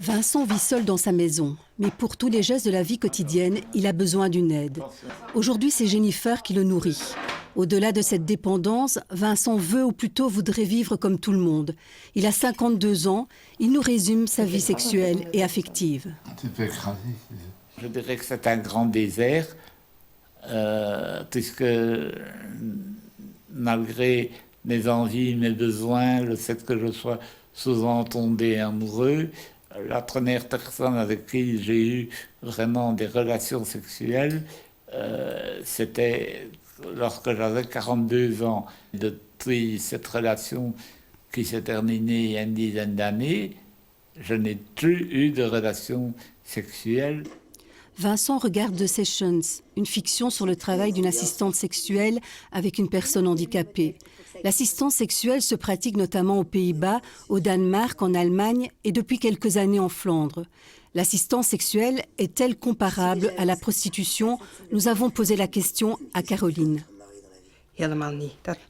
Vincent vit seul dans sa maison, mais pour tous les gestes de la vie quotidienne, il a besoin d'une aide. Aujourd'hui, c'est Jennifer qui le nourrit. Au-delà de cette dépendance, Vincent veut ou plutôt voudrait vivre comme tout le monde. Il a 52 ans, il nous résume sa vie sexuelle et affective. Je dirais que c'est un grand désert, puisque malgré mes envies, mes besoins, le fait que je sois souvent tombé amoureux, la première personne avec qui j'ai eu vraiment des relations sexuelles, c'était lorsque j'avais 42 ans. Depuis cette relation qui s'est terminée il y a une dizaine d'années, je n'ai plus eu de relations sexuelles. Vincent regarde The Sessions, une fiction sur le travail d'une assistante sexuelle avec une personne handicapée. L'assistance sexuelle se pratique notamment aux Pays-Bas, au Danemark, en Allemagne et depuis quelques années en Flandre. L'assistance sexuelle est-elle comparable à la prostitution? Nous avons posé la question à Caroline.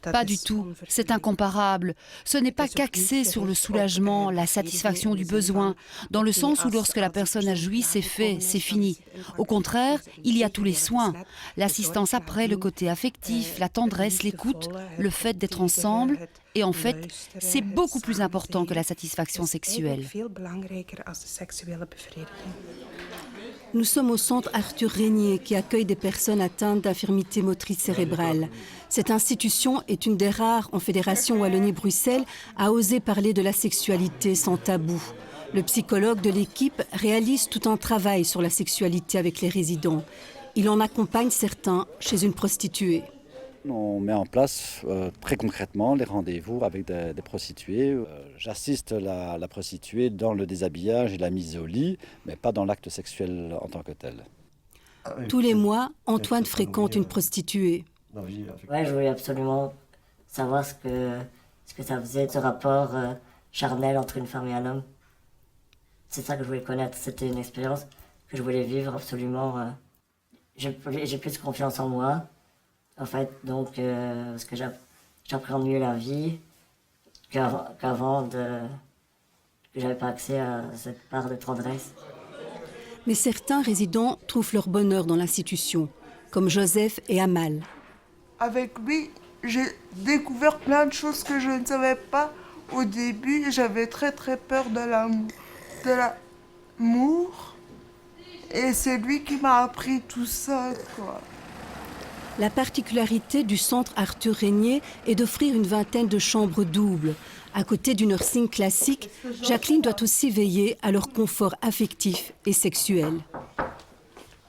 Pas du tout, c'est incomparable. Ce n'est pas qu'axé sur le soulagement, la satisfaction du besoin, dans le sens où lorsque la personne a joui, c'est fait, c'est fini. Au contraire, il y a tous les soins, l'assistance après, le côté affectif, la tendresse, l'écoute, le fait d'être ensemble. Et en fait, c'est beaucoup plus important que la satisfaction sexuelle. Nous sommes au centre Arthur Régnier qui accueille des personnes atteintes d'infirmité motrice cérébrale. Cette institution est une des rares en Fédération Wallonie-Bruxelles à oser parler de la sexualité sans tabou. Le psychologue de l'équipe réalise tout un travail sur la sexualité avec les résidents. Il en accompagne certains chez une prostituée. On met en place très concrètement les rendez-vous avec des prostituées. J'assiste la prostituée dans le déshabillage et la mise au lit, mais pas dans l'acte sexuel en tant que tel. Tous les mois, Antoine fréquente une prostituée. Ouais, je voulais absolument savoir ce que ça faisait, ce rapport charnel entre une femme et un homme. C'est ça que je voulais connaître, c'était une expérience que je voulais vivre absolument. J'ai plus confiance en moi. En fait, donc, parce que j'appréhende mieux la vie qu'avant que j'avais pas accès à cette part de tendresse. Mais certains résidents trouvent leur bonheur dans l'institution, comme Joseph et Amal. Avec lui, j'ai découvert plein de choses que je ne savais pas au début. J'avais très peur de l'amour. Et c'est lui qui m'a appris tout ça, quoi. La particularité du centre Arthur Régnier est d'offrir une vingtaine de chambres doubles. À côté du nursing classique, Jacqueline doit aussi veiller à leur confort affectif et sexuel.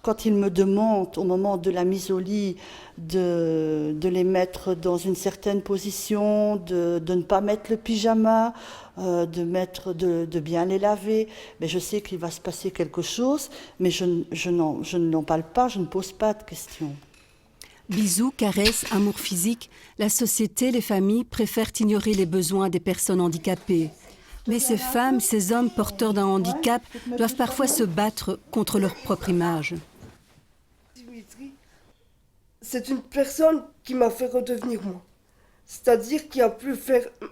Quand il me demande, au moment de la mise au lit, de les mettre dans une certaine position, de ne pas mettre le pyjama, de bien les laver, mais je sais qu'il va se passer quelque chose, mais je n'en parle pas, je ne pose pas de questions. Bisous, caresses, amour physique, la société, les familles préfèrent ignorer les besoins des personnes handicapées. Mais ces femmes, ces hommes porteurs d'un handicap doivent parfois se battre contre leur propre image. C'est une personne qui m'a fait redevenir moi. C'est-à-dire qui a pu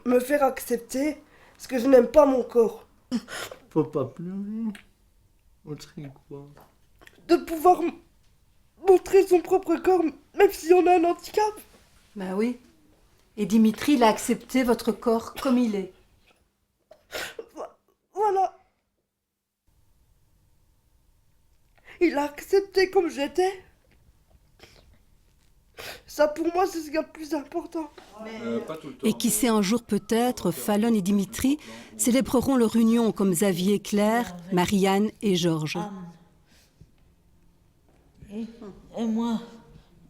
me faire accepter parce que je n'aime pas mon corps. Faut pas pleurer. On serait quoi? De pouvoir montrer son propre corps, même si on a un handicap. Ben oui. Et Dimitri, il a accepté votre corps comme il est. Voilà. Il a accepté comme j'étais. Ça, pour moi, c'est ce qui est le plus important. Et qui sait, un jour peut-être, Fallon et Dimitri célébreront leur union comme Xavier, Claire, Marianne et Georges. Et moi,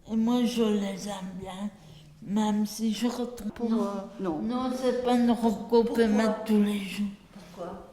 je les aime bien, même si je retrouve... Non, c'est pas une robe qu'on peut mettre tous les jours. Pourquoi